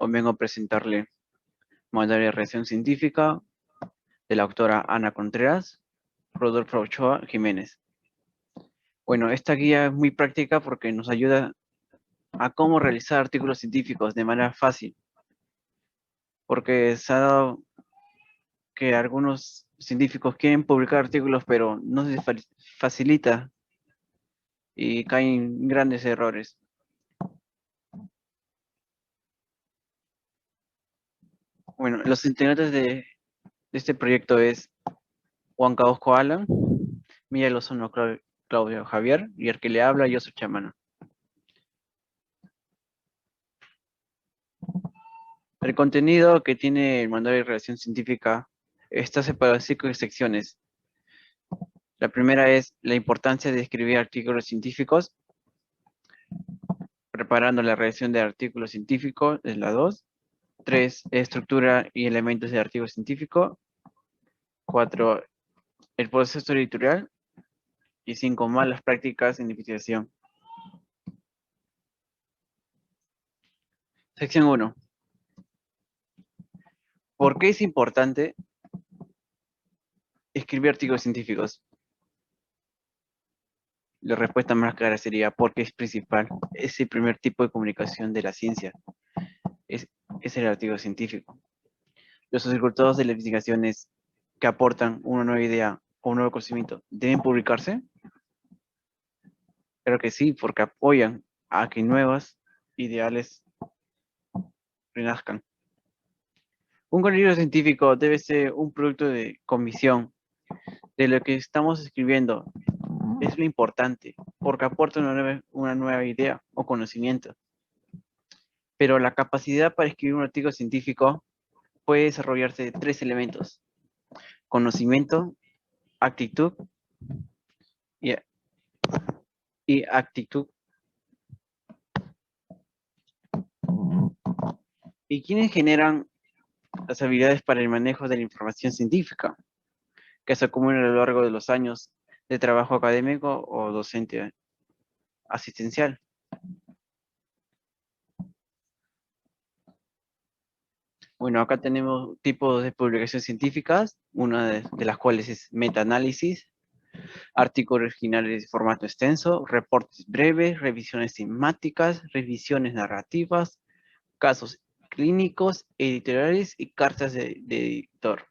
Hoy vengo a presentarle Manual de Redacción Científica de la autora Ana Contreras, Rodolfo Ochoa Jiménez. Bueno, esta guía es muy práctica porque nos ayuda a cómo realizar artículos científicos de manera fácil, porque se ha dado que algunos científicos quieren publicar artículos, pero no se facilita y caen grandes errores. Bueno, los integrantes de este proyecto es Juan Caosco Alan, Miguel Ozono Claudio Javier, y el que le habla, yo soy Chamana. El contenido que tiene el manual de redacción científica está separado en 5 secciones. La primera es la importancia de escribir artículos científicos, preparando la redacción de artículos científicos, es la 2. 3, estructura y elementos de artículo científico. 4, el proceso editorial. Y 5, malas prácticas en investigación. Sección 1. ¿Por qué es importante escribir artículos científicos? La respuesta más clara sería porque es principal. Es el primer tipo de comunicación de la ciencia. Es el artículo científico. Los resultados de las investigaciones que aportan una nueva idea o un nuevo conocimiento deben publicarse. Creo que sí, porque apoyan a que nuevas ideales renazcan. Un libro científico debe ser un producto de comisión de lo que estamos escribiendo. Es lo importante, porque aporta una nueva idea o conocimiento. Pero la capacidad para escribir un artículo científico puede desarrollarse de 3 elementos: conocimiento, actitud y actitud. ¿Y quiénes generan las habilidades para el manejo de la información científica que se acumula a lo largo de los años de trabajo académico o docente asistencial? Bueno, acá tenemos tipos de publicaciones científicas, una de las cuales es metaanálisis, artículos originales de formato extenso, reportes breves, revisiones temáticas, revisiones narrativas, casos clínicos, editoriales y cartas de editor.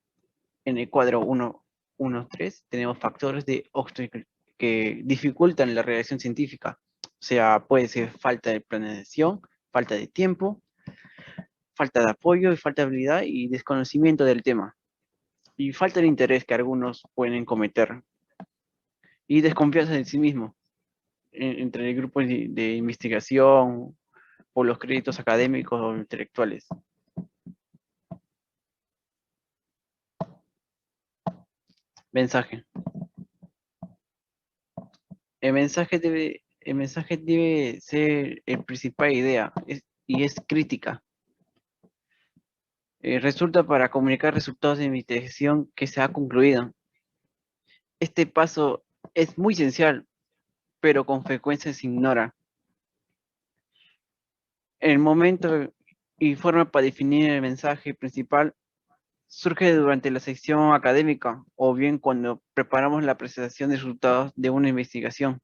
En el cuadro 1.1.3 tenemos factores de obstáculos que dificultan la redacción científica. O sea, puede ser falta de planeación, falta de tiempo, falta de apoyo y falta de habilidad y desconocimiento del tema. Y falta de interés que algunos pueden cometer. Y desconfianza en sí mismo, entre el grupo de investigación o los créditos académicos o intelectuales. Mensaje. El mensaje debe ser la principal idea y es crítica. Resulta para comunicar resultados de investigación que se ha concluido. Este paso es muy esencial, pero con frecuencia se ignora. El momento y forma para definir el mensaje principal surge durante la sección académica o bien cuando preparamos la presentación de resultados de una investigación.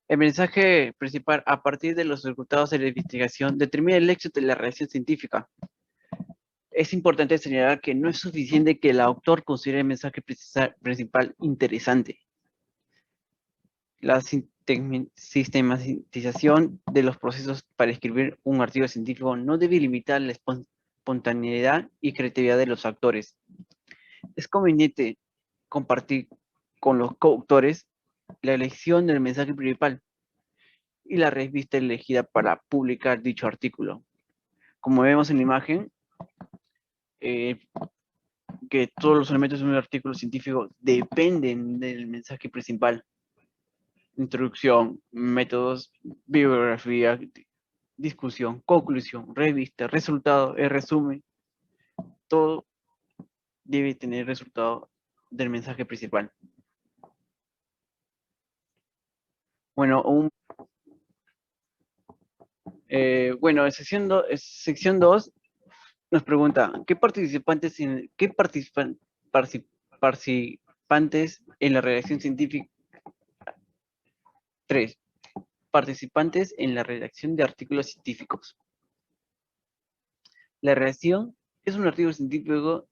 El mensaje principal a partir de los resultados de la investigación determina el éxito de la redacción científica. Es importante señalar que no es suficiente que el autor considere el mensaje principal interesante. La sistematización de los procesos para escribir un artículo científico no debe limitar la espontaneidad y creatividad de los autores. Es conveniente compartir con los coautores la elección del mensaje principal y la revista elegida para publicar dicho artículo. Como vemos en la imagen, que todos los elementos de un artículo científico dependen del mensaje principal. Introducción, métodos, bibliografía, discusión, conclusión, revista, resultado, el resumen, todo debe tener resultado del mensaje principal. Bueno, Bueno, en sección 2 nos pregunta, participantes en la redacción científica? 3. Participantes en la redacción de artículos científicos. La redacción es un artículo científico,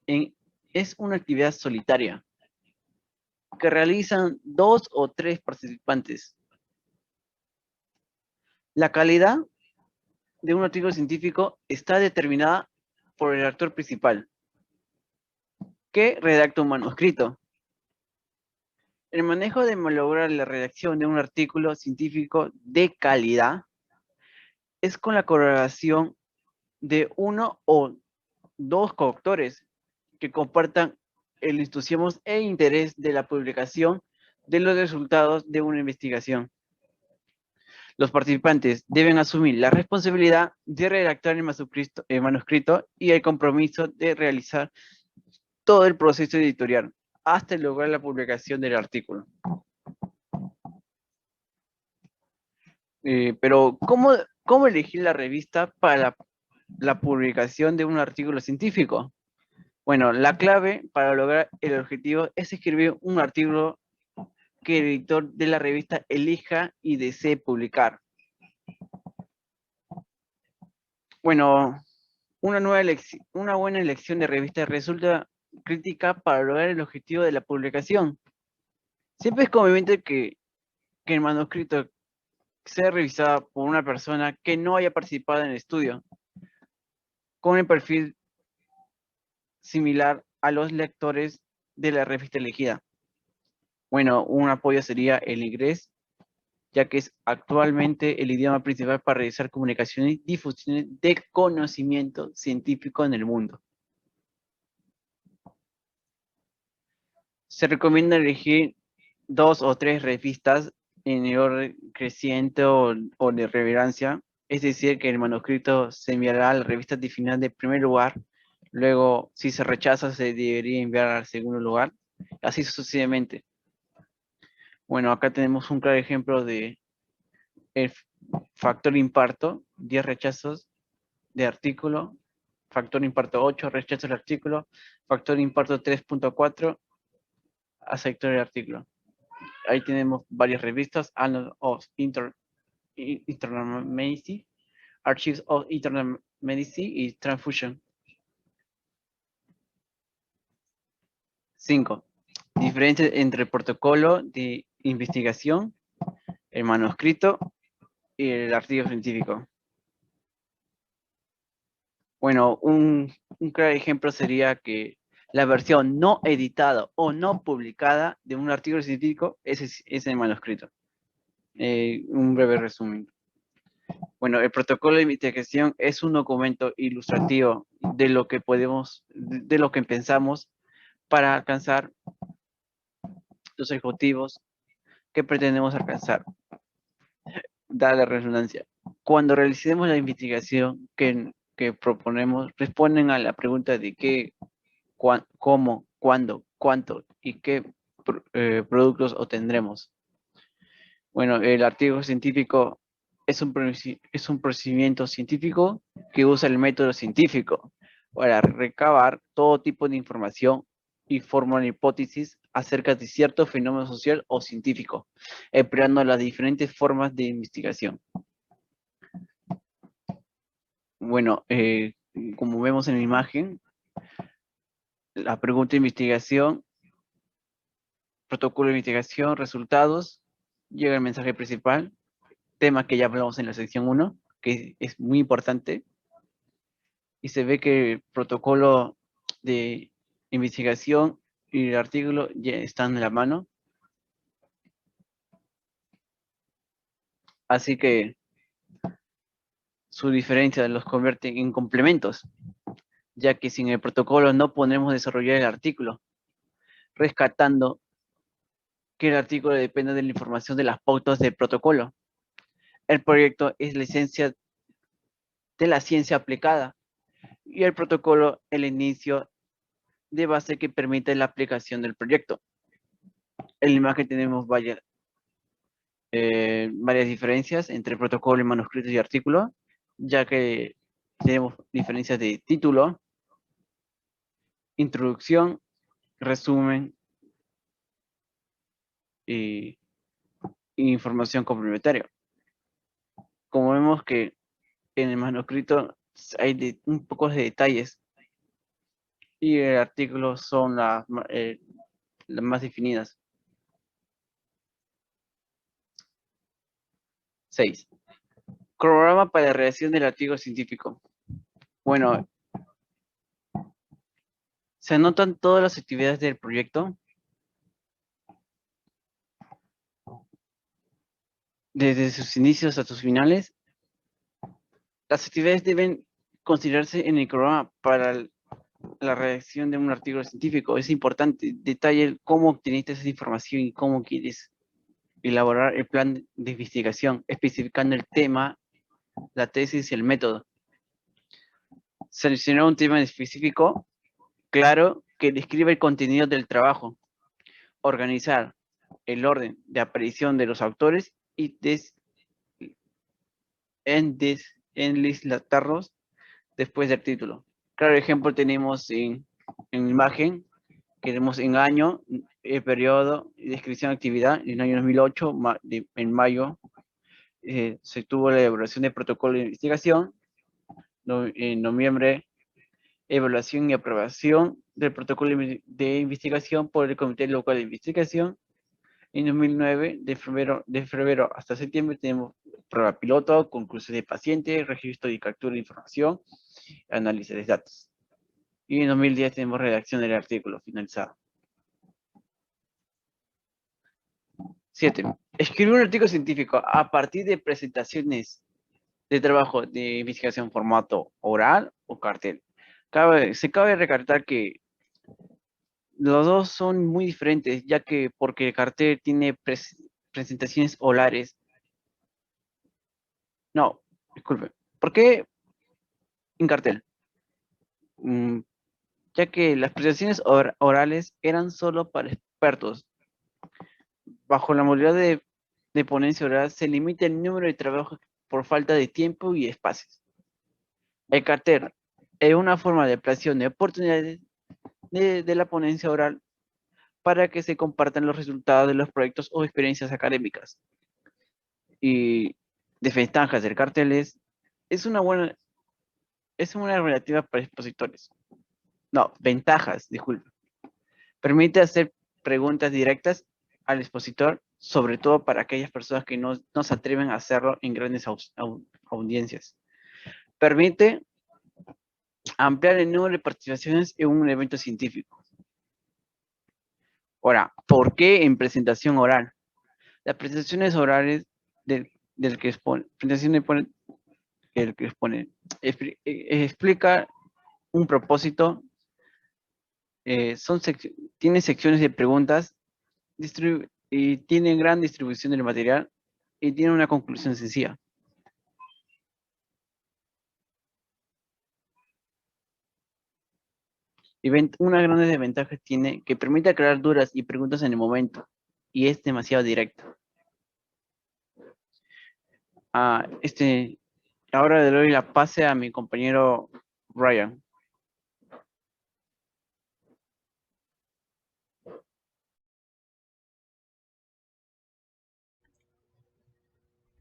es una actividad solitaria que realizan 2 o 3 participantes. La calidad de un artículo científico está determinada por el actor principal, que redacta un manuscrito. El manejo de lograr la redacción de un artículo científico de calidad es con la colaboración de uno o dos coautores que compartan el entusiasmo e interés de la publicación de los resultados de una investigación. Los participantes deben asumir la responsabilidad de redactar el manuscrito y el compromiso de realizar todo el proceso editorial hasta lograr la publicación del artículo. Pero, ¿cómo elegir la revista para la publicación de un artículo científico? Bueno, la clave para lograr el objetivo es escribir un artículo que el editor de la revista elija y desee publicar. Bueno, una buena elección de revista resulta crítica para lograr el objetivo de la publicación. Siempre es conveniente que el manuscrito sea revisado por una persona que no haya participado en el estudio, con el perfil similar a los lectores de la revista elegida. Bueno, un apoyo sería el inglés, ya que es actualmente el idioma principal para realizar comunicaciones y difusiones de conocimiento científico en el mundo. Se recomienda elegir 2 o 3 revistas en el orden creciente o de relevancia, es decir, que el manuscrito se enviará a la revista definida de primer lugar, luego si se rechaza se debería enviar al segundo lugar, así sucesivamente. Bueno, acá tenemos un claro ejemplo de el factor imparto, 10 rechazos de artículo, factor imparto 8 rechazos del artículo, factor imparto 3.4 aceptó el artículo. Ahí tenemos varias revistas, Annals of Internal Medicine, Archives of Internal Medicine y Transfusion. 5. Diferencias entre el protocolo de investigación, el manuscrito y el artículo científico. Bueno, un claro ejemplo sería que la versión no editada o no publicada de un artículo científico es el manuscrito. Un breve resumen. Bueno, el protocolo de investigación es un documento ilustrativo de lo que pensamos para alcanzar los objetivos que pretendemos alcanzar. Dada la redundancia. Cuando realicemos la investigación que proponemos, responden a la pregunta de qué, cómo, cuándo, cuánto y qué productos obtendremos. Bueno, el artículo científico es un procedimiento científico que usa el método científico para recabar todo tipo de información y formar hipótesis acerca de cierto fenómeno social o científico, empleando las diferentes formas de investigación. Bueno, como vemos en la imagen, la pregunta de investigación, protocolo de investigación, resultados, llega el mensaje principal, tema que ya hablamos en la sección 1, que es muy importante, y se ve que el protocolo de investigación y el artículo ya están en la mano. Así que su diferencia los convierte en complementos, ya que sin el protocolo no podremos desarrollar el artículo, rescatando que el artículo depende de la información de las pautas del protocolo. El proyecto es la esencia de la ciencia aplicada y el protocolo el inicio de base que permite la aplicación del proyecto. En la imagen tenemos varias varias diferencias entre protocolo y manuscrito y artículo, ya que tenemos diferencias de título, introducción, resumen y información complementaria. Como vemos que en el manuscrito hay un poco de detalles y el artículo son las más definidas. 6. Cronograma para la redacción del artículo científico. Bueno, se anotan todas las actividades del proyecto, desde sus inicios hasta sus finales. Las actividades deben considerarse en el cronograma para la redacción de un artículo científico. Es importante, detalle cómo obteniste esa información y cómo quieres elaborar el plan de investigación, especificando el tema, la tesis y el método. Seleccionar un tema específico, claro, que describa el contenido del trabajo. Organizar el orden de aparición de los autores y enlistarlos después del título. Claro ejemplo tenemos en imagen, que tenemos en año, periodo, descripción de actividad. En el año 2008, en mayo, se tuvo la elaboración del protocolo de investigación. En noviembre, evaluación y aprobación del protocolo de investigación por el Comité Local de Investigación. En 2009, de febrero hasta septiembre, tenemos prueba piloto, conclusión de pacientes, registro y captura de información, análisis de datos. Y en 2010 tenemos redacción del artículo finalizado. 7. Escribir un artículo científico a partir de presentaciones de trabajo de investigación formato oral o cartel. Se cabe recalcar que los dos son muy diferentes, ya que porque el cartel tiene presentaciones orales. No, disculpe. ¿Por qué en cartel? Ya que las presentaciones orales eran solo para expertos. Bajo la modalidad de ponencia oral se limita el número de trabajos por falta de tiempo y espacios. El cartel es una forma de ampliación de oportunidades de la ponencia oral para que se compartan los resultados de los proyectos o experiencias académicas. Y desventajas del cartel es una relativa para expositores. No, ventajas, disculpe. Permite hacer preguntas directas al expositor, sobre todo para aquellas personas que no se atreven a hacerlo en grandes audiencias. Permite ampliar el número de participaciones en un evento científico. Ahora, ¿por qué en presentación oral? Las presentaciones orales del que expone, explica un propósito, tiene secciones de preguntas, y tiene gran distribución del material y tiene una conclusión sencilla. Y una gran desventaja tiene que permite aclarar dudas y preguntas en el momento y es demasiado directo. Ahora le doy la pase a mi compañero Ryan.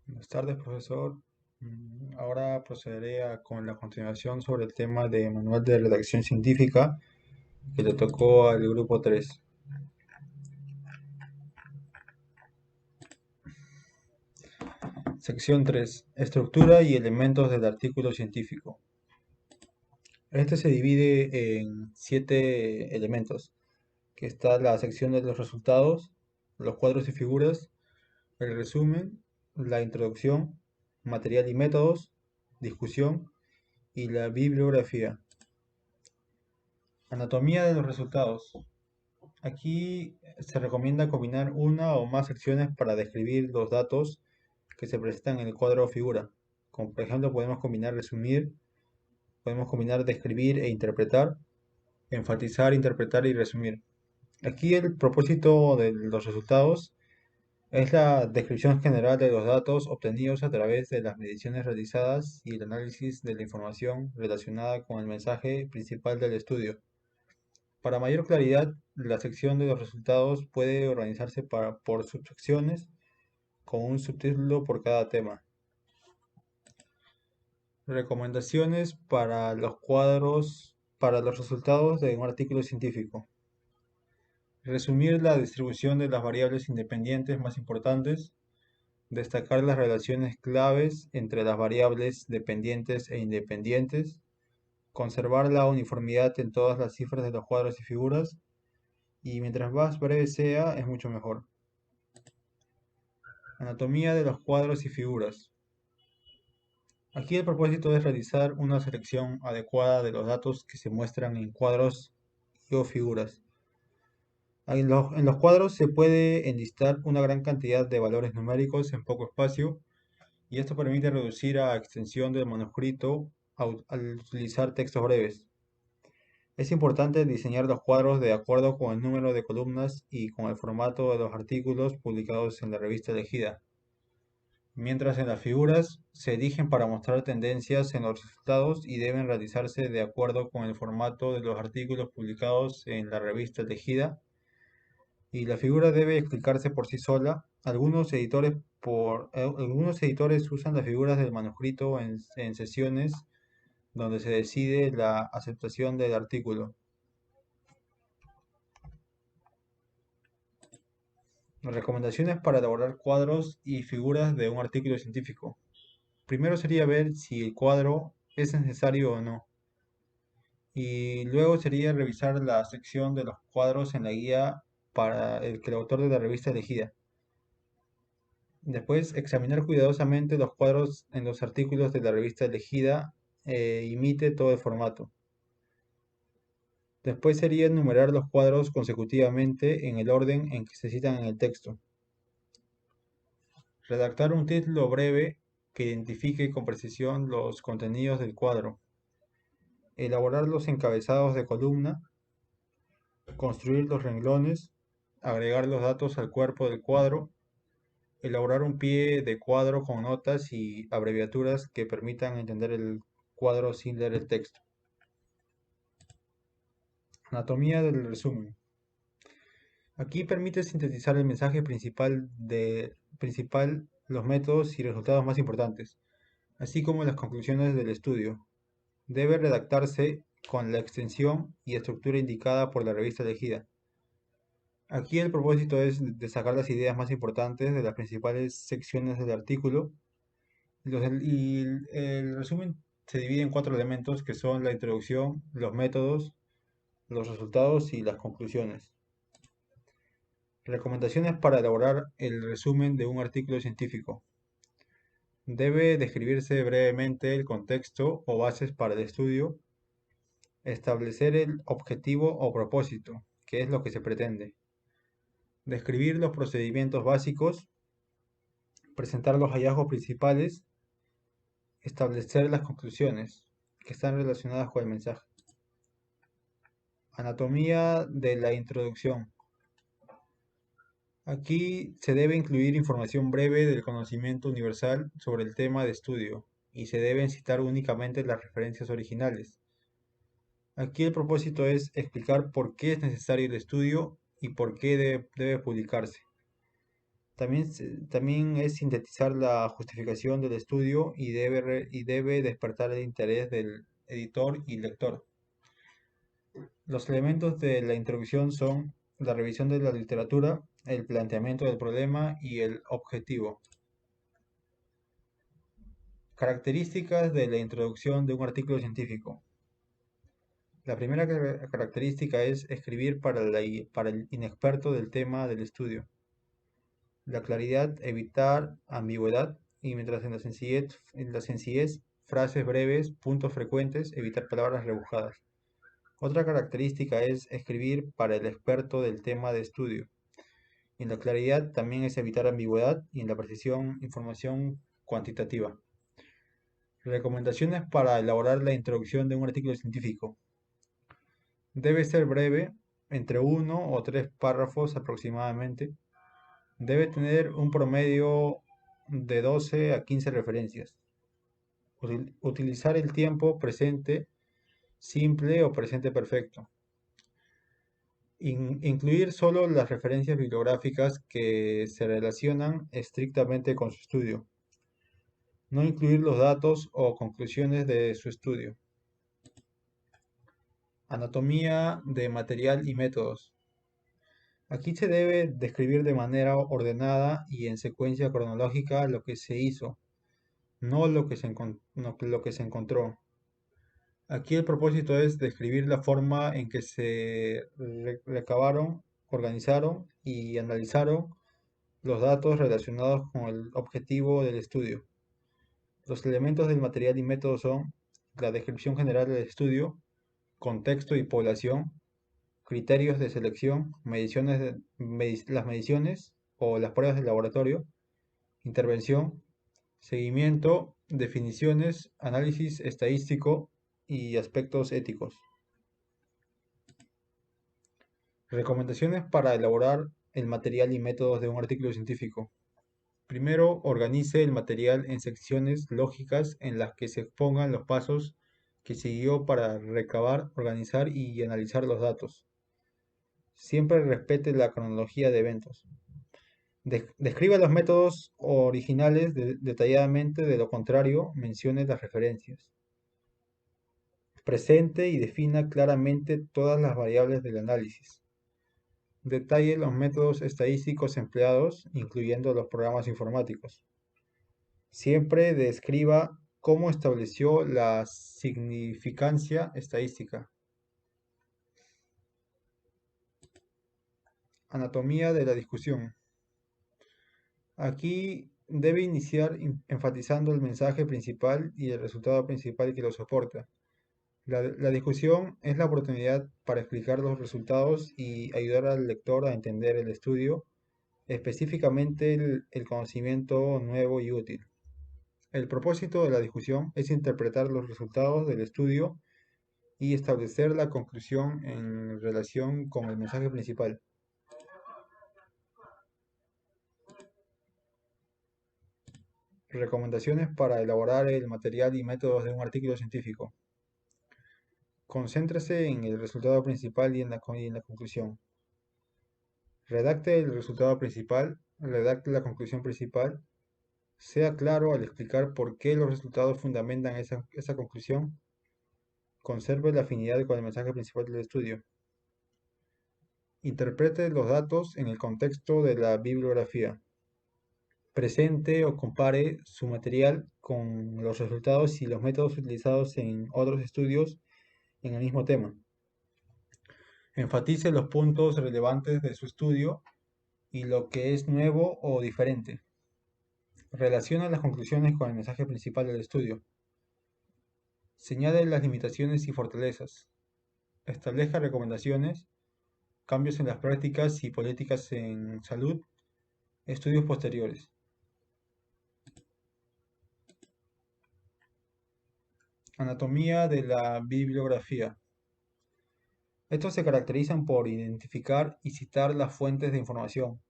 Buenas tardes, profesor. Ahora procederé con la continuación sobre el tema de manual de redacción científica que le tocó al grupo 3. Sección 3. Estructura y elementos del artículo científico. Este se divide en 7 elementos, que está la sección de los resultados, los cuadros y figuras, el resumen, la introducción, material y métodos, discusión y la bibliografía. Anatomía de los resultados. Aquí se recomienda combinar una o más secciones para describir los datos que se presentan en el cuadro o figura. Como por ejemplo podemos combinar resumir, podemos combinar describir e interpretar, enfatizar, interpretar y resumir. Aquí el propósito de los resultados Es la descripción general de los datos obtenidos a través de las mediciones realizadas y el análisis de la información relacionada con el mensaje principal del estudio. Para mayor claridad, la sección de los resultados puede organizarse por subsecciones con un subtítulo por cada tema. Recomendaciones para los cuadros, para los resultados de un artículo científico. Resumir la distribución de las variables independientes más importantes. Destacar las relaciones claves entre las variables dependientes e independientes. Conservar la uniformidad en todas las cifras de los cuadros y figuras. Y mientras más breve sea, es mucho mejor. Anatomía de los cuadros y figuras. Aquí el propósito es realizar una selección adecuada de los datos que se muestran en cuadros y o figuras. En los cuadros se puede enlistar una gran cantidad de valores numéricos en poco espacio y esto permite reducir a extensión del manuscrito al utilizar textos breves. Es importante diseñar los cuadros de acuerdo con el número de columnas y con el formato de los artículos publicados en la revista elegida. Mientras en las figuras se eligen para mostrar tendencias en los resultados y deben realizarse de acuerdo con el formato de los artículos publicados en la revista elegida, y la figura debe explicarse por sí sola. Algunos editores usan las figuras del manuscrito en sesiones donde se decide la aceptación del artículo. Recomendaciones para elaborar cuadros y figuras de un artículo científico. Primero sería ver si el cuadro es necesario o no. Y luego sería revisar la sección de los cuadros en la guía para el que el autor de la revista elegida. Después, examinar cuidadosamente los cuadros en los artículos de la revista elegida imite todo el formato. Después sería enumerar los cuadros consecutivamente en el orden en que se citan en el texto. Redactar un título breve que identifique con precisión los contenidos del cuadro. Elaborar los encabezados de columna. Construir los renglones. Agregar los datos al cuerpo del cuadro. Elaborar un pie de cuadro con notas y abreviaturas que permitan entender el cuadro sin leer el texto. Anatomía del resumen. Aquí permite sintetizar el mensaje principal, los métodos y resultados más importantes, así como las conclusiones del estudio. Debe redactarse con la extensión y estructura indicada por la revista elegida. Aquí el propósito es destacar las ideas más importantes de las principales secciones del artículo. El resumen se divide en 4 elementos que son la introducción, los métodos, los resultados y las conclusiones. Recomendaciones para elaborar el resumen de un artículo científico. Debe describirse brevemente el contexto o bases para el estudio, establecer el objetivo o propósito, que es lo que se pretende, describir los procedimientos básicos, presentar los hallazgos principales, establecer las conclusiones que están relacionadas con el mensaje. Anatomía de la introducción. Aquí se debe incluir información breve del conocimiento universal sobre el tema de estudio y se deben citar únicamente las referencias originales. Aquí el propósito es explicar por qué es necesario el estudio y por qué debe publicarse. También es sintetizar la justificación del estudio y debe despertar el interés del editor y lector. Los elementos de la introducción son la revisión de la literatura, el planteamiento del problema y el objetivo. Características de la introducción de un artículo científico. La primera característica es escribir para el inexperto del tema del estudio. La claridad, evitar ambigüedad, y mientras en la sencillez, frases breves, puntos frecuentes, evitar palabras rebuscadas. Otra característica es escribir para el experto del tema de estudio. En la claridad también es evitar ambigüedad y en la precisión, información cuantitativa. Recomendaciones para elaborar la introducción de un artículo científico. Debe ser breve, entre 1 o 3 párrafos aproximadamente. Debe tener un promedio de 12 a 15 referencias. Utilizar el tiempo presente simple o presente perfecto. Incluir solo las referencias bibliográficas que se relacionan estrictamente con su estudio. No incluir los datos o conclusiones de su estudio. Anatomía de material y métodos. Aquí se debe describir de manera ordenada y en secuencia cronológica lo que se hizo, no lo que se encontró. Aquí el propósito es describir la forma en que se recabaron, organizaron y analizaron los datos relacionados con el objetivo del estudio. Los elementos del material y método son la descripción general del estudio, contexto y población, criterios de selección, las mediciones o las pruebas de laboratorio, intervención, seguimiento, definiciones, análisis estadístico y aspectos éticos. Recomendaciones para elaborar el material y métodos de un artículo científico. Primero, organice el material en secciones lógicas en las que se expongan los pasos que siguió para recabar, organizar y analizar los datos. Siempre respete la cronología de eventos. Describa los métodos originales detalladamente, de lo contrario, mencione las referencias. Presente y defina claramente todas las variables del análisis. Detalle los métodos estadísticos empleados, incluyendo los programas informáticos. Siempre describa cómo estableció la significancia estadística. Anatomía de la discusión. Aquí debe iniciar enfatizando el mensaje principal y el resultado principal que lo soporta. La discusión es la oportunidad para explicar los resultados y ayudar al lector a entender el estudio, específicamente el conocimiento nuevo y útil. El propósito de la discusión es interpretar los resultados del estudio y establecer la conclusión en relación con el mensaje principal. Recomendaciones para elaborar el material y métodos de un artículo científico. Concéntrese en el resultado principal y en la conclusión. Redacte el resultado principal, redacte la conclusión principal. Sea claro al explicar por qué los resultados fundamentan esa conclusión. Conserve la afinidad con el mensaje principal del estudio. Interprete los datos en el contexto de la bibliografía. Presente o compare su material con los resultados y los métodos utilizados en otros estudios en el mismo tema. Enfatice los puntos relevantes de su estudio y lo que es nuevo o diferente. Relaciona las conclusiones con el mensaje principal del estudio. Señale las limitaciones y fortalezas. Establezca recomendaciones, cambios en las prácticas y políticas en salud, estudios posteriores. Anatomía de la bibliografía. Estos se caracterizan por identificar y citar las fuentes de información.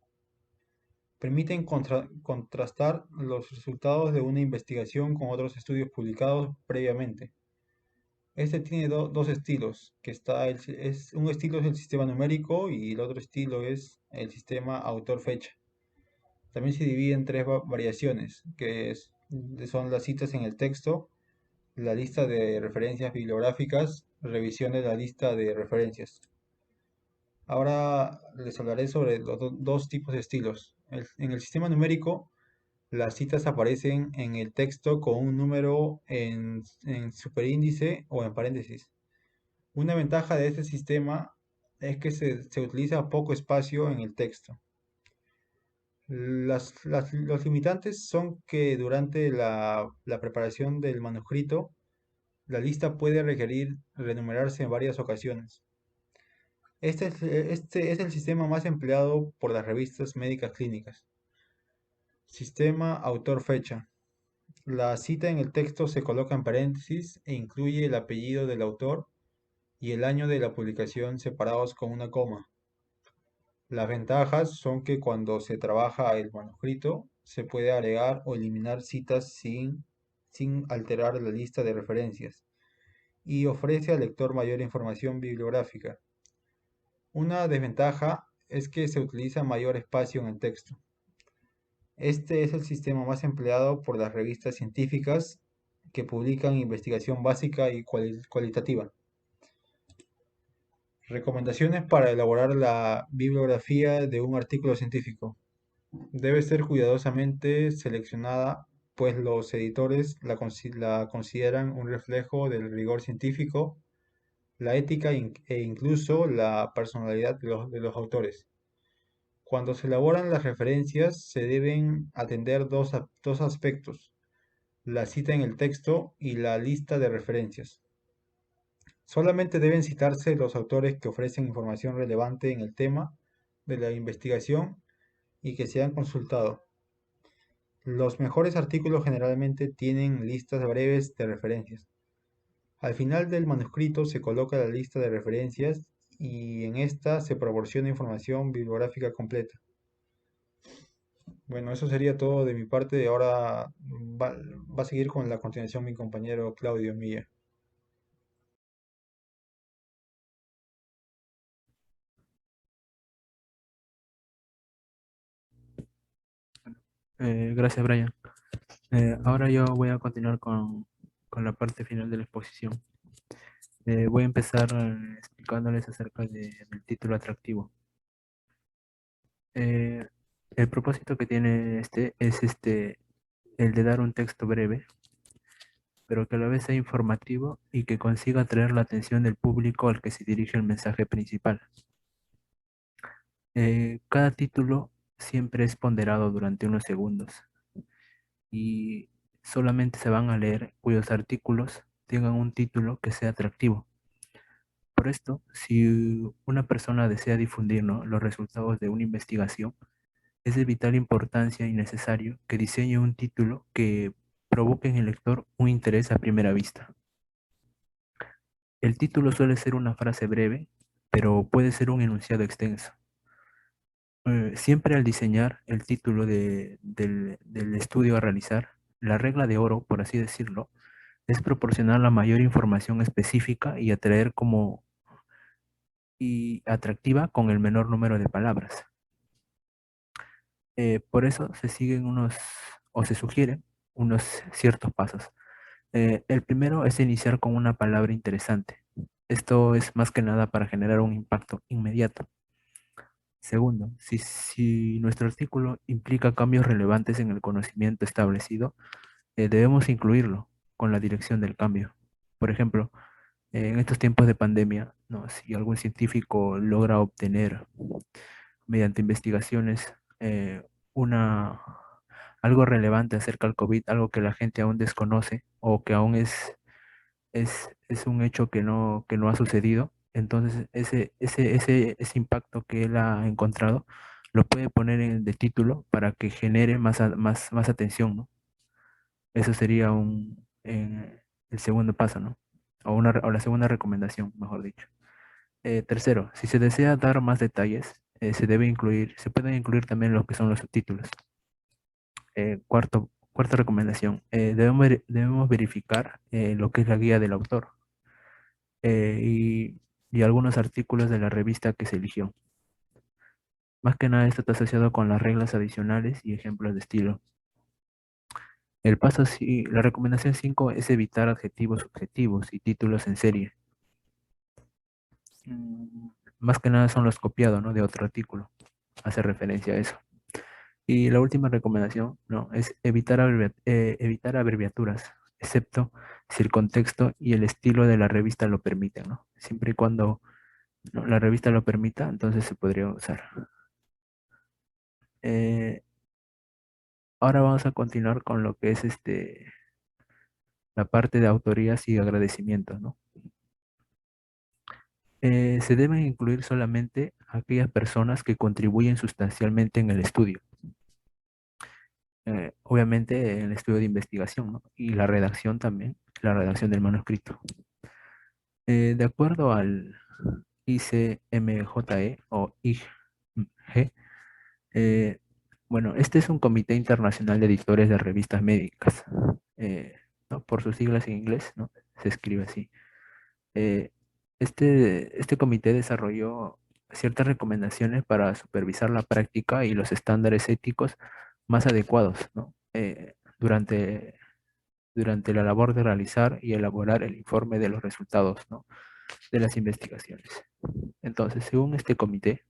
Permiten contrastar los resultados de una investigación con otros estudios publicados previamente. Este tiene dos estilos, un estilo es el sistema numérico y el otro estilo es el sistema autor-fecha. También se divide en tres variaciones, son las citas en el texto, la lista de referencias bibliográficas, revisión de la lista de referencias. Ahora les hablaré sobre los dos tipos de estilos. En el sistema numérico, las citas aparecen en el texto con un número en superíndice o en paréntesis. Una ventaja de este sistema es que se utiliza poco espacio en el texto. Los limitantes son que durante la preparación del manuscrito, la lista puede requerir renumerarse en varias ocasiones. Este es el sistema más empleado por las revistas médicas clínicas. Sistema autor-fecha. La cita en el texto se coloca en paréntesis e incluye el apellido del autor y el año de la publicación separados con una coma. Las ventajas son que cuando se trabaja el manuscrito, se puede agregar o eliminar citas sin alterar la lista de referencias y ofrece al lector mayor información bibliográfica. Una desventaja es que se utiliza mayor espacio en el texto. Este es el sistema más empleado por las revistas científicas que publican investigación básica y cualitativa. Recomendaciones para elaborar la bibliografía de un artículo científico. Debe ser cuidadosamente seleccionada, pues los editores la consideran un reflejo del rigor científico, la ética e incluso la personalidad de los autores. Cuando se elaboran las referencias, se deben atender dos aspectos: la cita en el texto y la lista de referencias. Solamente deben citarse los autores que ofrecen información relevante en el tema de la investigación y que se han consultado. Los mejores artículos generalmente tienen listas breves de referencias. Al final del manuscrito se coloca la lista de referencias y en esta se proporciona información bibliográfica completa. Bueno, eso sería todo de mi parte. Ahora va a seguir con la continuación mi compañero Claudio Milla. Gracias, Brian. Ahora yo voy a continuar con la parte final de la exposición. Voy a empezar explicándoles acerca del título atractivo. Eh, el propósito que tiene este es el de dar un texto breve, pero que a la vez sea informativo y que consiga atraer la atención del público al que se dirige el mensaje principal. Cada título siempre es ponderado durante unos segundos y solamente se van a leer cuyos artículos tengan un título que sea atractivo. Por esto, si una persona desea difundir, ¿no?, los resultados de una investigación, es de vital importancia y necesario que diseñe un título que provoque en el lector un interés a primera vista. El título suele ser una frase breve, pero puede ser un enunciado extenso. Siempre al diseñar el título del estudio a realizar, la regla de oro, por así decirlo, es proporcionar la mayor información específica y atractiva con el menor número de palabras. Por eso se siguen o se sugieren unos ciertos pasos. El primero es iniciar con una palabra interesante. Esto es más que nada para generar un impacto inmediato. Segundo, si nuestro artículo implica cambios relevantes en el conocimiento establecido, debemos incluirlo con la dirección del cambio. Por ejemplo, en estos tiempos de pandemia, ¿no?, si algún científico logra obtener mediante investigaciones una, algo relevante acerca del COVID, algo que la gente aún desconoce o que aún es un hecho que no ha sucedido, entonces ese impacto que él ha encontrado lo puede poner de título para que genere más atención, ¿no? Eso sería el segundo paso, ¿no? O la segunda recomendación, mejor dicho. Tercero, si se desea dar más detalles, se pueden incluir también lo que son los subtítulos. Cuarta recomendación, debemos verificar lo que es la guía del autor eh, y, y algunos artículos de la revista que se eligió. Más que nada esto está asociado con las reglas adicionales y ejemplos de estilo. La recomendación 5 es evitar adjetivos subjetivos y títulos en serie. Mm, Más que nada son los copiados, ¿no?, de otro artículo. Hace referencia a eso. Y la última recomendación, ¿no?, es evitar abreviaturas, excepto si el contexto y el estilo de la revista lo permiten, ¿no? Siempre y cuando, ¿no?, la revista lo permita, entonces se podría usar. Eh, Ahora vamos a continuar con lo que es la parte de autorías y agradecimientos, ¿no? Se deben incluir solamente aquellas personas que contribuyen sustancialmente en el estudio. Obviamente en el estudio de investigación, ¿no?, y la redacción también, la redacción del manuscrito. De acuerdo al ICMJE o G. Eh, bueno, este es un comité internacional de editores de revistas médicas, ¿no? Por sus siglas en inglés, ¿no? Se escribe así. Eh, este comité desarrolló ciertas recomendaciones para supervisar la práctica y los estándares éticos más adecuados, ¿no? Durante la labor de realizar y elaborar el informe de los resultados, ¿no? De las investigaciones. Entonces, según este comité,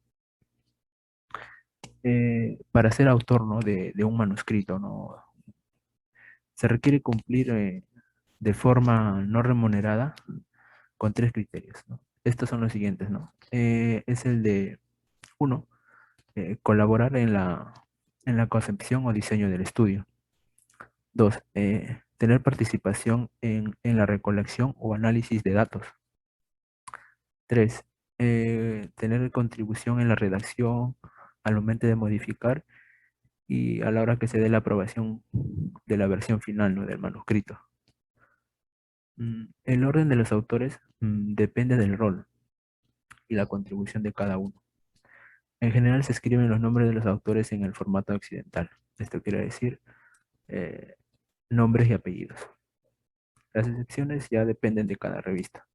para ser autor, ¿no? de un manuscrito, ¿no? Se requiere cumplir de forma no remunerada con tres criterios, ¿no? Estos son los siguientes, ¿no? Es el de, uno, colaborar en la concepción o diseño del estudio. Dos, tener participación en la recolección o análisis de datos. Tres, tener contribución en la redacción al momento de modificar y a la hora que se dé la aprobación de la versión final, ¿no? del manuscrito. El orden de los autores depende del rol y la contribución de cada uno. En general se escriben los nombres de los autores en el formato occidental. Esto quiere decir eh, nombres y apellidos. Las excepciones ya dependen de cada revista.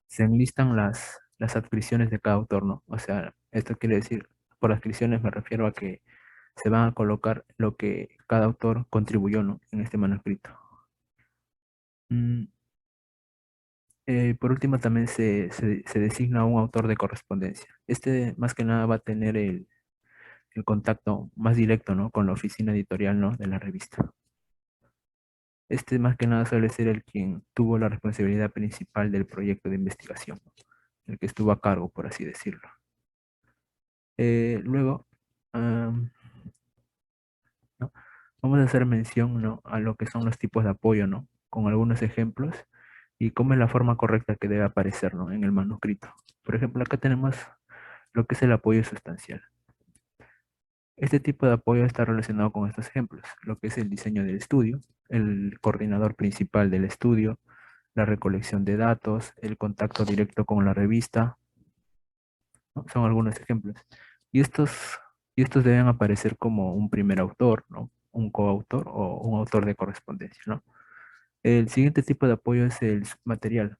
Se enlistan las adscripciones de cada autor, ¿no? O sea, esto quiere decir, por adscripciones me refiero a que se van a colocar lo que cada autor contribuyó, ¿no? en este manuscrito. Mm, por último, también se designa un autor de correspondencia. Este, más que nada, va a tener el contacto más directo, ¿no? con la oficina editorial, ¿no? de la revista. Este, más que nada, suele ser el quien tuvo la responsabilidad principal del proyecto de investigación, ¿no? El que estuvo a cargo, por así decirlo. Luego, ¿no? Vamos a hacer mención, ¿no? a lo que son los tipos de apoyo, ¿no? con algunos ejemplos y cómo es la forma correcta que debe aparecer, ¿no? en el manuscrito. Por ejemplo, acá tenemos lo que es el apoyo sustancial. Este tipo de apoyo está relacionado con estos ejemplos, lo que es el diseño del estudio, el coordinador principal del estudio, la recolección de datos, el contacto directo con la revista, ¿no? Son algunos ejemplos. Y estos deben aparecer como un primer autor, ¿no? Un coautor o un autor de correspondencia, ¿no? El siguiente tipo de apoyo es el submaterial.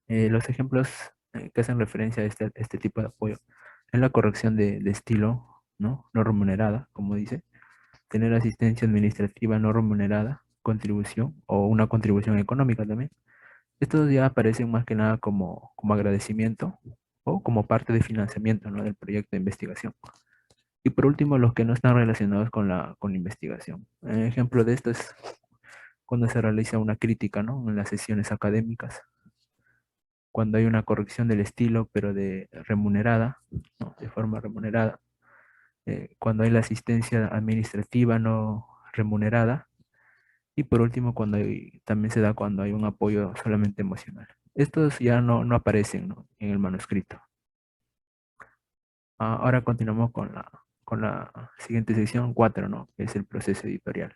Los ejemplos que hacen referencia a este tipo de apoyo es la corrección de estilo, ¿no? No remunerada, como dice, tener asistencia administrativa no remunerada, contribución o una contribución económica también. Estos ya aparecen más que nada como agradecimiento o como parte de financiamiento, ¿no? del proyecto de investigación. Y por último, los que no están relacionados con la investigación. Un ejemplo de esto es cuando se realiza una crítica, ¿no? en las sesiones académicas, cuando hay una corrección del estilo, pero de remunerada, ¿no? de forma remunerada, cuando hay la asistencia administrativa no remunerada, y por último, también se da cuando hay un apoyo solamente emocional. Estos ya no aparecen, ¿no? en el manuscrito. Ahora continuamos con la siguiente sección 4, ¿no? que es el proceso editorial.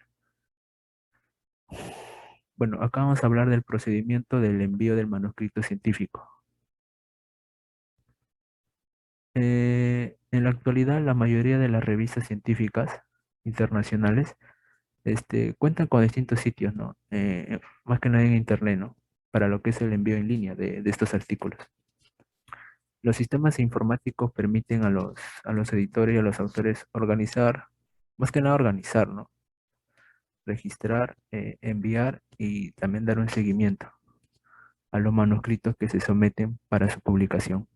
Bueno, acá vamos a hablar del procedimiento del envío del manuscrito científico. En la actualidad, la mayoría de las revistas científicas internacionales cuentan con distintos sitios, ¿no? Más que nada en Internet, ¿no? Para lo que es el envío en línea de estos artículos. Los sistemas informáticos permiten a los editores y a los autores organizar, más que nada organizar, ¿no? Registrar, enviar y también dar un seguimiento a los manuscritos que se someten para su publicación.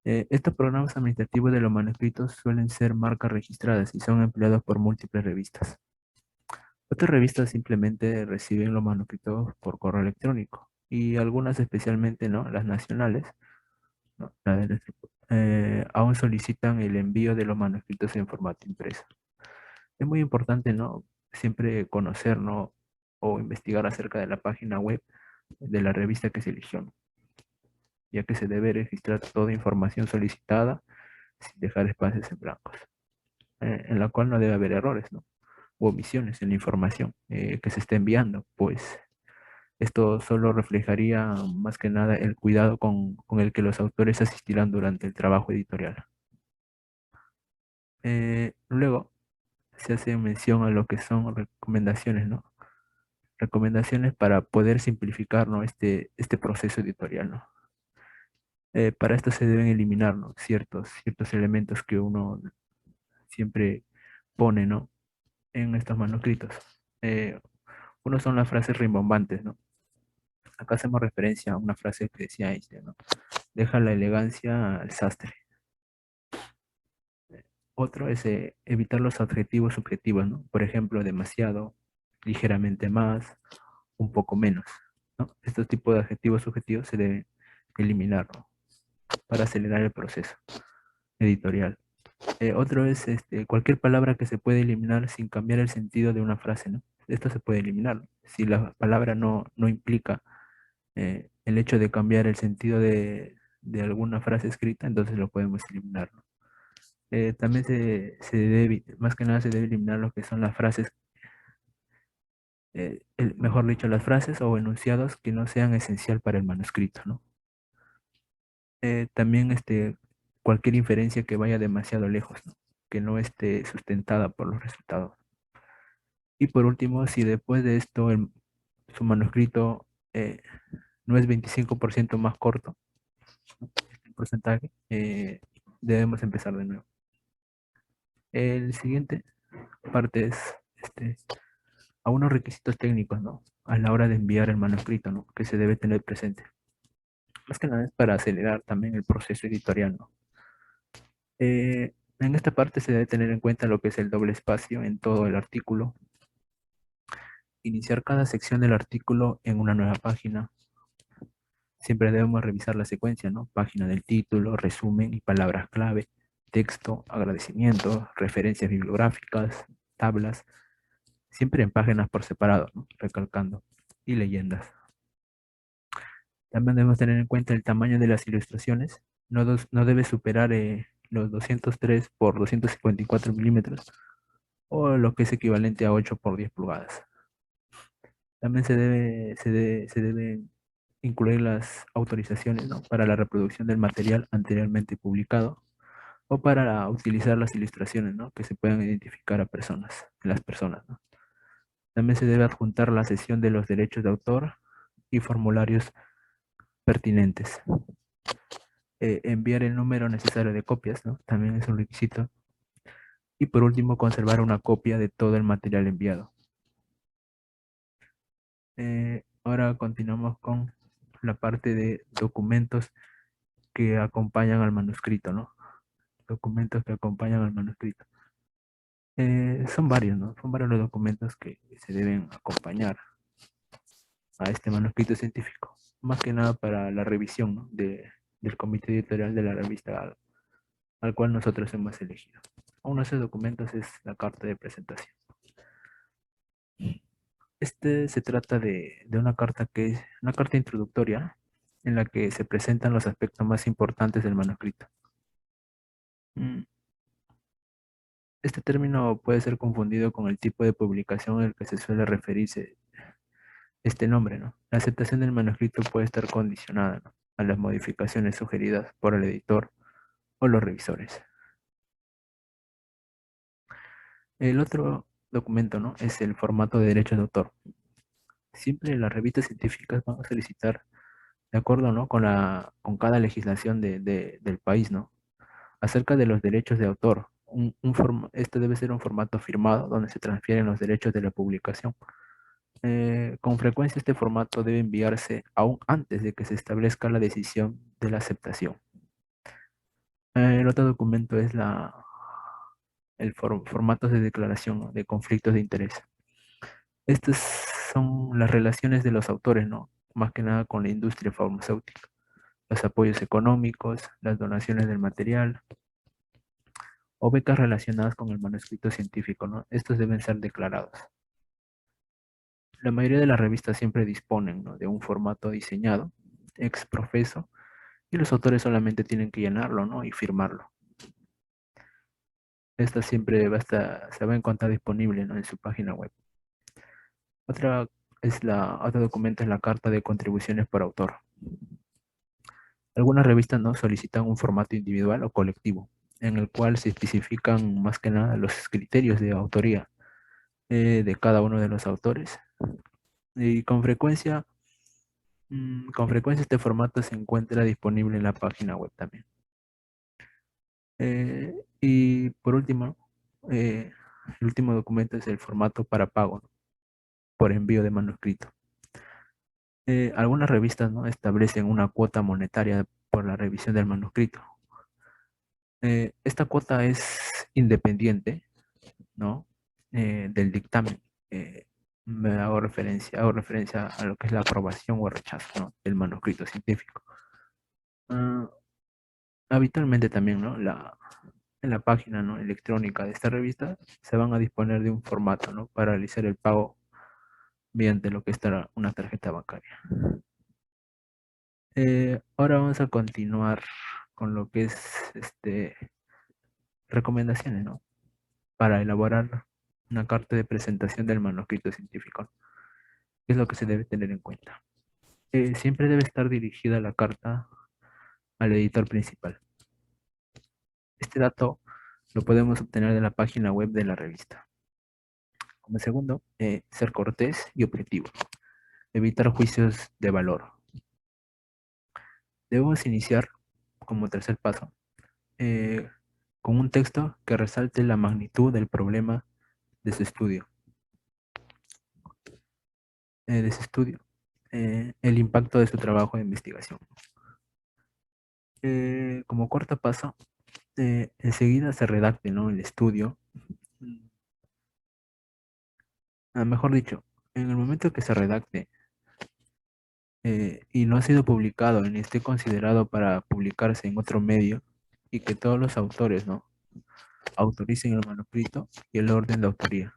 Estos programas administrativos de los manuscritos suelen ser marcas registradas y son empleados por múltiples revistas. Otras revistas simplemente reciben los manuscritos por correo electrónico y algunas, especialmente, ¿no? las nacionales, ¿no? Aún solicitan el envío de los manuscritos en formato impreso. Es muy importante, ¿no? siempre conocer, ¿no? o investigar acerca de la página web de la revista que se eligió, ¿no? ya que se debe registrar toda información solicitada sin dejar espacios en blancos, en la cual no debe haber errores, ¿no? u omisiones en la información que se está enviando, pues Esto solo reflejaría más que nada el cuidado con el que los autores asistirán durante el trabajo editorial. Luego se hace mención a lo que son recomendaciones, ¿no? Recomendaciones para poder simplificar, ¿no? este proceso editorial, ¿no? Para esto se deben eliminar, ¿no? ciertos elementos que uno siempre pone, ¿no? en estos manuscritos. Eh, Uno son las frases rimbombantes, ¿no? Acá hacemos referencia a una frase que decía Einstein, ¿no? Deja la elegancia al sastre. Otro es evitar los adjetivos subjetivos, ¿no? Por ejemplo, demasiado, ligeramente más, un poco menos, ¿no? Estos tipos de adjetivos subjetivos se deben eliminar, ¿no? Para acelerar el proceso editorial. Otro es cualquier palabra que se puede eliminar sin cambiar el sentido de una frase, ¿no? Esto se puede eliminar, ¿no? Si la palabra no implica el hecho de cambiar el sentido de alguna frase escrita, entonces lo podemos eliminar, ¿no? También se debe, más que nada se debe eliminar lo que son las frases, mejor dicho, las frases o enunciados que no sean esencial para el manuscrito, ¿no? También cualquier inferencia que vaya demasiado lejos, ¿no? Que no esté sustentada por los resultados. Y por último, si después de esto su manuscrito no es 25% más corto, ¿no? El porcentaje, debemos empezar de nuevo. El siguiente parte es a unos requisitos técnicos, ¿no? A la hora de enviar el manuscrito, ¿no? Que se debe tener presente. Más que nada es para acelerar también el proceso editorial, ¿no? En esta parte se debe tener en cuenta lo que es el doble espacio en todo el artículo. Iniciar cada sección del artículo en una nueva página. Siempre debemos revisar la secuencia, ¿no? Página del título, resumen y palabras clave, texto, agradecimientos, referencias bibliográficas, tablas, siempre en páginas por separado, ¿no? Recalcando, y leyendas. También debemos tener en cuenta el tamaño de las ilustraciones. No debe superar los 203 por 254 milímetros o lo que es equivalente a 8 por 10 pulgadas. También se debe incluir las autorizaciones, ¿no? Para la reproducción del material anteriormente publicado o para utilizar las ilustraciones, ¿no? Que se puedan identificar a las personas, ¿no? También se debe adjuntar la cesión de los derechos de autor y formularios pertinentes. Enviar el número necesario de copias, ¿no? También es un requisito. Y por último, conservar una copia de todo el material enviado. Ahora continuamos con la parte de documentos que acompañan al manuscrito, ¿no? Documentos que acompañan al manuscrito. Son varios, ¿no? Son varios los documentos que se deben acompañar a este manuscrito científico. Más que nada para la revisión, ¿no? Del comité editorial de la revista al cual nosotros hemos elegido. Uno de esos documentos es la carta de presentación. Se trata de una carta que es una carta introductoria en la que se presentan los aspectos más importantes del manuscrito. Este término puede ser confundido con el tipo de publicación en el que se suele referirse este nombre, ¿no? La aceptación del manuscrito puede estar condicionada, ¿no? A las modificaciones sugeridas por el editor o los revisores. El otro documento, ¿no? Es el formato de derechos de autor. Siempre las revistas científicas van a solicitar, de acuerdo, ¿no? Con cada legislación del país, ¿no? Acerca de los derechos de autor. Este debe ser un formato firmado donde se transfieren los derechos de la publicación. Con frecuencia este formato debe enviarse aún antes de que se establezca la decisión de la aceptación. El otro documento es el formato de declaración, ¿no? De conflictos de interés. Estas son las relaciones de los autores, ¿no? Más que nada con la industria farmacéutica. Los apoyos económicos, las donaciones del material o becas relacionadas con el manuscrito científico, ¿no? Estos deben ser declarados. La mayoría de las revistas siempre disponen, ¿no? De un formato diseñado, ex profeso, y los autores solamente tienen que llenarlo, ¿no? Y firmarlo. Esta siempre se va a encontrar disponible, ¿no? En su página web. otro documento es la carta de contribuciones por autor. Algunas revistas no solicitan un formato individual o colectivo, en el cual se especifican más que nada los criterios de autoría de cada uno de los autores. Y con frecuencia este formato se encuentra disponible en la página web también. Y por último, el último documento es el formato para pago, ¿no? Por envío de manuscrito. Algunas revistas, ¿no?, establecen una cuota monetaria por la revisión del manuscrito. Esta cuota es independiente, ¿no?, del dictamen. Me hago referencia a lo que es la aprobación o rechazo, ¿no?, del manuscrito científico. Ah, habitualmente también, ¿no?, en la página, ¿no?, electrónica de esta revista se van a disponer de un formato, ¿no?, para realizar el pago mediante lo que estará una tarjeta bancaria. Ahora vamos a continuar con lo que es recomendaciones, ¿no?, para elaborar una carta de presentación del manuscrito científico. ¿Qué es lo que se debe tener en cuenta? Siempre debe estar dirigida la carta al editor principal. Este dato lo podemos obtener de la página web de la revista. Como segundo, ser cortés y objetivo. Evitar juicios de valor. Debemos iniciar, como tercer paso, con un texto que resalte la magnitud del problema de su estudio. El impacto de su trabajo de investigación. Como cuarto paso, enseguida se redacte, ¿no?, el estudio. Mejor dicho, en el momento que se redacte y no ha sido publicado ni esté considerado para publicarse en otro medio, y que todos los autores, ¿no?, autoricen el manuscrito y el orden de autoría.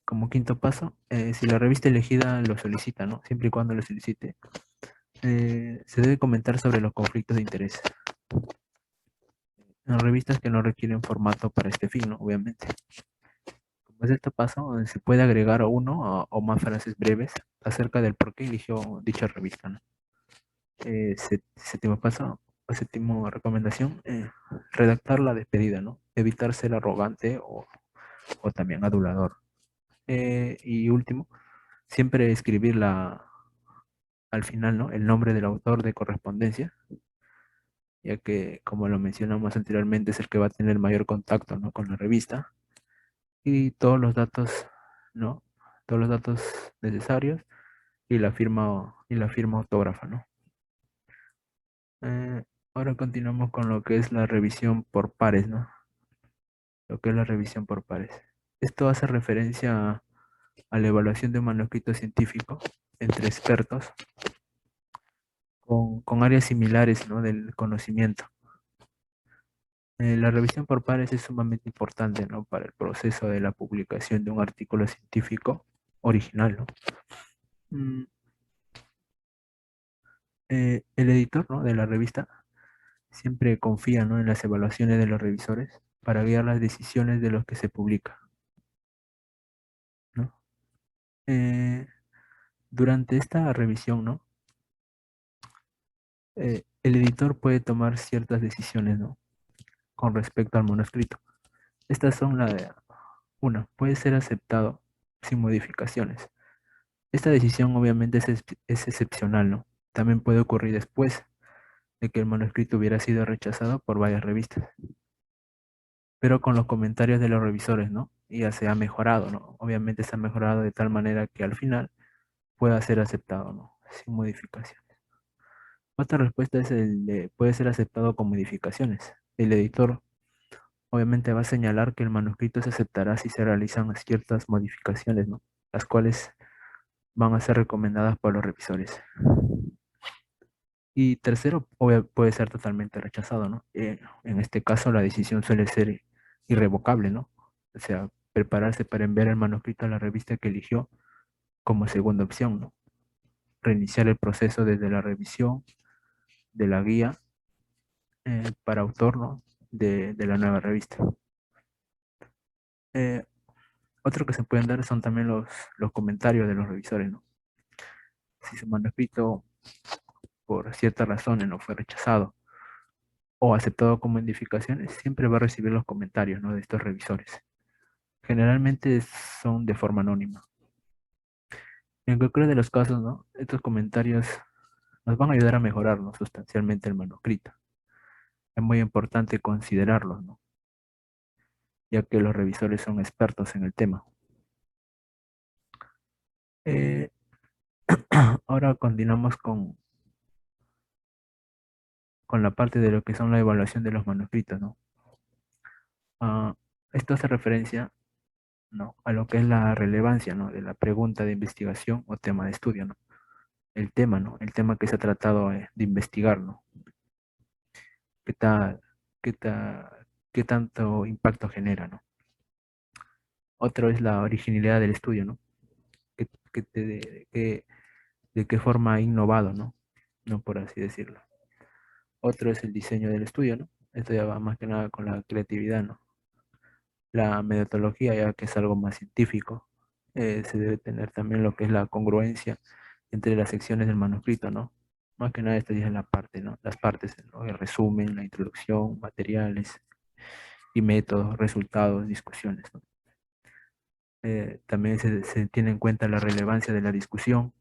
Como quinto paso, si la revista elegida lo solicita, ¿no?, siempre y cuando lo solicite, se debe comentar sobre los conflictos de interés. En revistas que no requieren formato para este fin, ¿no?, obviamente. Como es este paso, se puede agregar uno o más frases breves acerca del por qué eligió dicha revista, ¿no? Séptimo paso, o séptimo recomendación, redactar la despedida, ¿no? Evitar ser arrogante o también adulador. Y último, siempre escribir al final, ¿no?, el nombre del autor de correspondencia, ya que, como lo mencionamos anteriormente, es el que va a tener mayor contacto, ¿no?, con la revista, y todos los datos, ¿no?, todos los datos necesarios y la firma autógrafa, ¿no? Ahora continuamos con lo que es la revisión por pares, ¿no? Lo que es la revisión por pares. Esto hace referencia a la evaluación de un manuscrito científico entre expertos con áreas similares, ¿no?, del conocimiento. La revisión por pares es sumamente importante, ¿no?, para el proceso de la publicación de un artículo científico original, ¿no? El editor, ¿no?, de la revista siempre confía, ¿no?, en las evaluaciones de los revisores para guiar las decisiones de los que se publica, ¿no? Durante esta revisión, ¿no?, el editor puede tomar ciertas decisiones, ¿no?, con respecto al manuscrito. Estas son una, puede ser aceptado sin modificaciones. Esta decisión obviamente es excepcional, ¿no? También puede ocurrir después de que el manuscrito hubiera sido rechazado por varias revistas, pero con los comentarios de los revisores, ¿no? Ya se ha mejorado, ¿no? Obviamente se ha mejorado de tal manera que al final pueda ser aceptado, ¿no?, sin modificaciones. Otra respuesta es puede ser aceptado con modificaciones. El editor obviamente va a señalar que el manuscrito se aceptará si se realizan ciertas modificaciones, ¿no?, las cuales van a ser recomendadas por los revisores. Y tercero, puede ser totalmente rechazado, ¿no? En este caso la decisión suele ser irrevocable, ¿no? O sea, prepararse para enviar el manuscrito a la revista que eligió como segunda opción, ¿no? Reiniciar el proceso desde la revisión de la guía para autor, ¿no?, de la nueva revista. Otro que se pueden dar son también los comentarios de los revisores, ¿no? Si su manuscrito por ciertas razones no fue rechazado o aceptado como modificaciones, siempre va a recibir los comentarios, ¿no?, de estos revisores. Generalmente son de forma anónima. En cualquiera de los casos, ¿no?, estos comentarios nos van a ayudar a mejorar, ¿no?, sustancialmente el manuscrito. Es muy importante considerarlos, ¿no?, ya que los revisores son expertos en el tema. Eh, Ahora continuamos con la parte de lo que son la evaluación de los manuscritos, ¿no? Ah, esto hace referencia, ¿no?, a lo que es la relevancia, ¿no?, de la pregunta de investigación o tema de estudio, ¿no? El tema, ¿no?, el tema que se ha tratado de investigar, ¿no? ¿Qué tal, qué ta- qué tanto impacto genera, ¿no? Otro es la originalidad del estudio, ¿no? De qué forma ha innovado, ¿no? No, por así decirlo. Otro es el diseño del estudio, ¿no? Esto ya va más que nada con la creatividad, ¿no? La metodología, ya que es algo más científico, se debe tener también lo que es la congruencia entre las secciones del manuscrito, ¿no? Más que nada esto ya es la parte, ¿no? Las partes, ¿no?, el resumen, la introducción, materiales y métodos, resultados, discusiones, ¿no? También se tiene en cuenta la relevancia de la discusión,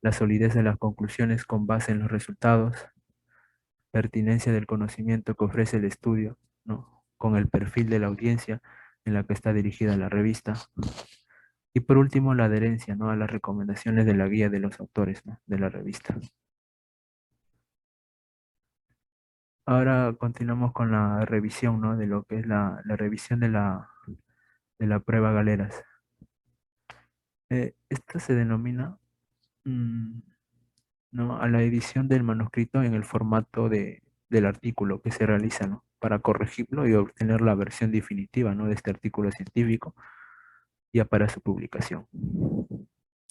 la solidez de las conclusiones con base en los resultados, pertinencia del conocimiento que ofrece el estudio, ¿no?, con el perfil de la audiencia en la que está dirigida la revista. Y por último, la adherencia, ¿no?, a las recomendaciones de la guía de los autores, ¿no?, de la revista. Ahora continuamos con la revisión, ¿no?, de lo que es la revisión de la prueba Galeras. Esta se denomina, mm, ¿no?, a la edición del manuscrito en el formato del artículo que se realiza, ¿no?, para corregirlo y obtener la versión definitiva, ¿no?, de este artículo científico ya para su publicación.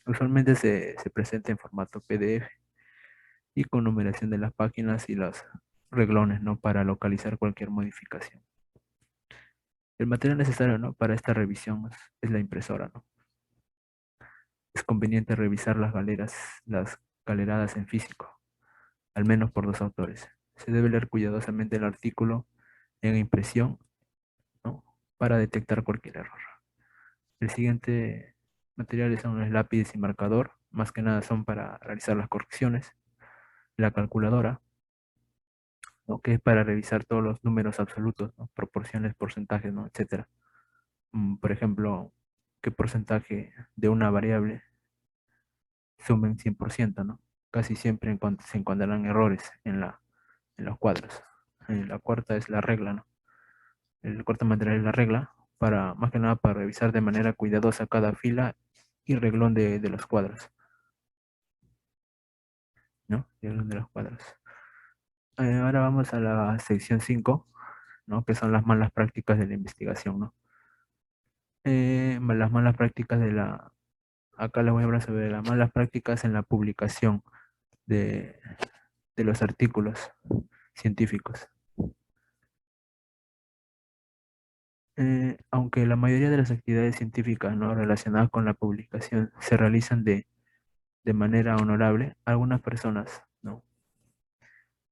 Usualmente se presenta en formato PDF y con numeración de las páginas y los reglones, ¿no?, para localizar cualquier modificación. El material necesario, ¿no?, para esta revisión es la impresora, ¿no? Es conveniente revisar las galeradas en físico, al menos por dos autores. Se debe leer cuidadosamente el artículo en impresión, ¿no?, para detectar cualquier error. El siguiente materiales son los lápices y marcador, más que nada son para realizar las correcciones. La calculadora, ¿no?, que es para revisar todos los números absolutos, ¿no?, proporciones, porcentajes, ¿no?, etcétera. Por ejemplo, qué porcentaje de una variable suma en 100%, ¿no? Casi siempre se encontrarán errores en los cuadros. La cuarta es la regla, ¿no? El cuarto material es la regla, más que nada para revisar de manera cuidadosa cada fila y reglón de los cuadros, ¿no? Reglón de los cuadros. Ahora vamos a la sección 5, ¿no?, que son las malas prácticas de la investigación, ¿no? Las malas prácticas acá les voy a hablar sobre las malas prácticas en la publicación de, de los artículos científicos. Aunque la mayoría de las actividades científicas, ¿no?, relacionadas con la publicación se realizan de manera honorable, algunas personas, ¿no?,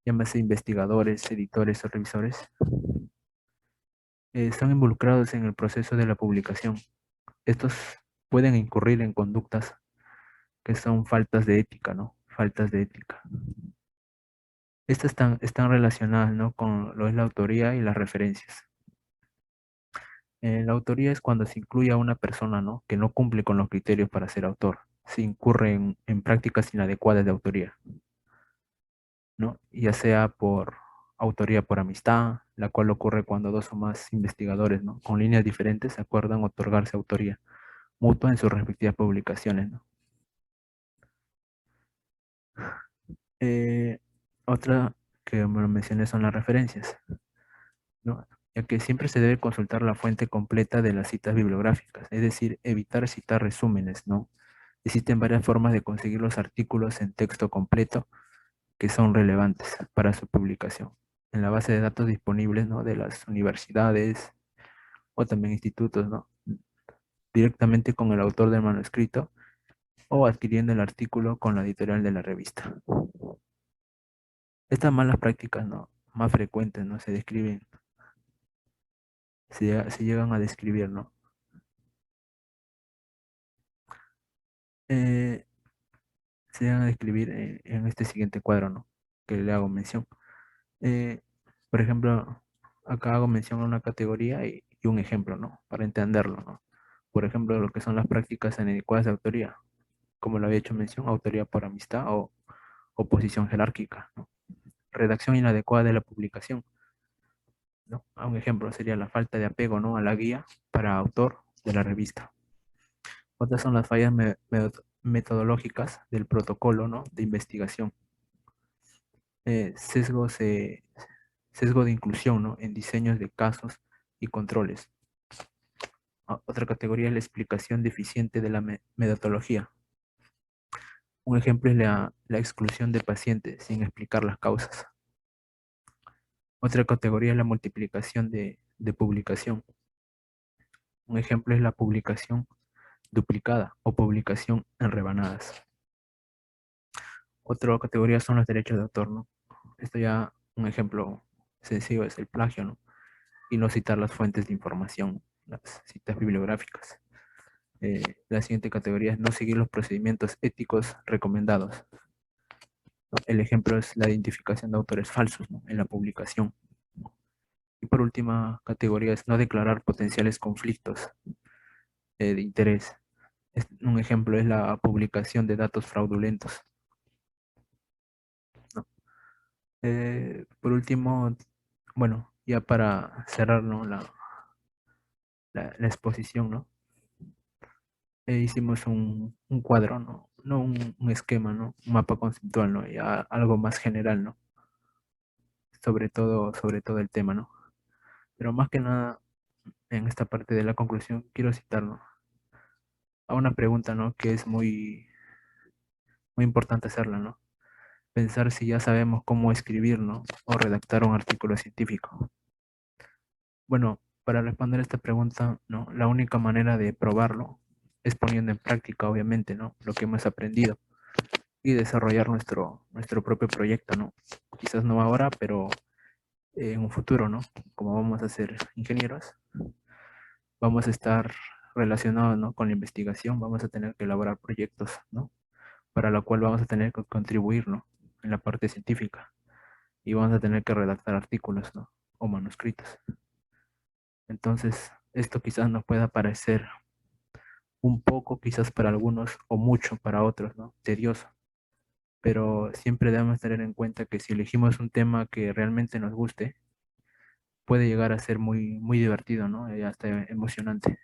llámese investigadores, editores o revisores, están involucrados en el proceso de la publicación. Estos pueden incurrir en conductas que son faltas de ética, ¿no? Faltas de ética. Estas están relacionadas, ¿no?, con lo es la autoría y las referencias. La autoría es cuando se incluye a una persona, ¿no?, que no cumple con los criterios para ser autor. Se incurre en prácticas inadecuadas de autoría, ¿no? Ya sea por autoría por amistad, la cual ocurre cuando dos o más investigadores, ¿no?, con líneas diferentes acuerdan otorgarse autoría mutua en sus respectivas publicaciones, ¿no? Eh, Otra que me mencioné son las referencias, ¿no?, ya que siempre se debe consultar la fuente completa de las citas bibliográficas, es decir, evitar citar resúmenes, ¿no? Existen varias formas de conseguir los artículos en texto completo que son relevantes para su publicación. En la base de datos disponibles, ¿no?, de las universidades o también institutos, ¿no?, directamente con el autor del manuscrito o adquiriendo el artículo con la editorial de la revista. Estas malas prácticas, ¿no?, más frecuentes, ¿no?, se describen, se llegan a describir, ¿no? Se llegan a describir en este siguiente cuadro, ¿no?, que le hago mención. Eh, por ejemplo, acá hago mención a una categoría y un ejemplo, ¿no?, para entenderlo, ¿no? Por ejemplo, lo que son las prácticas inadecuadas de autoría, como lo había hecho mención, autoría por amistad o oposición jerárquica, ¿no? Redacción inadecuada de la publicación, ¿no? Un ejemplo sería la falta de apego, ¿no?, a la guía para autor de la revista. Otras son las fallas metodológicas del protocolo, ¿no?, de investigación. Sesgo de inclusión, ¿no?, en diseños de casos y controles. Otra categoría es la explicación deficiente de la metodología. Un ejemplo es la exclusión de pacientes sin explicar las causas. Otra categoría es la multiplicación de publicación. Un ejemplo es la publicación duplicada o publicación en rebanadas. Otra categoría son los derechos de autor, ¿no? Esto ya, un ejemplo sencillo es el plagio, ¿no? Y no citar las fuentes de información, las citas bibliográficas. La siguiente categoría es no seguir los procedimientos éticos recomendados. El ejemplo es la identificación de autores falsos, ¿no?, en la publicación. Y por última categoría es no declarar potenciales conflictos de interés. Un ejemplo es la publicación de datos fraudulentos, ¿no? Por último, bueno, ya para cerrar, ¿no?, la exposición, ¿no? Hicimos un cuadro, ¿no? No un esquema, ¿no? Un mapa conceptual, ¿no? Ya algo más general, ¿no? Sobre todo el tema, ¿no? Pero más que nada, en esta parte de la conclusión, quiero citar, ¿no?, a una pregunta, ¿no?, que es muy, muy importante hacerla, ¿no? Pensar si ya sabemos cómo escribir, ¿no?, o redactar un artículo científico. Bueno, para responder esta pregunta, ¿no?, la única manera de probarlo es poniendo en práctica, obviamente, ¿no?, lo que hemos aprendido y desarrollar nuestro propio proyecto, ¿no? Quizás no ahora, pero en un futuro, ¿no? Como vamos a ser ingenieros, vamos a estar relacionados, ¿no?, con la investigación, vamos a tener que elaborar proyectos, ¿no?, para lo cual vamos a tener que contribuir, ¿no?, en la parte científica y vamos a tener que redactar artículos, ¿no?, o manuscritos. Entonces, esto quizás nos pueda parecer un poco, quizás para algunos, o mucho para otros, ¿no?, tedioso. Pero siempre debemos tener en cuenta que si elegimos un tema que realmente nos guste, puede llegar a ser muy, muy divertido, ¿no? Y hasta emocionante.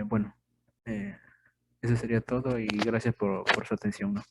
Bueno, eso sería todo y gracias por su atención, ¿no?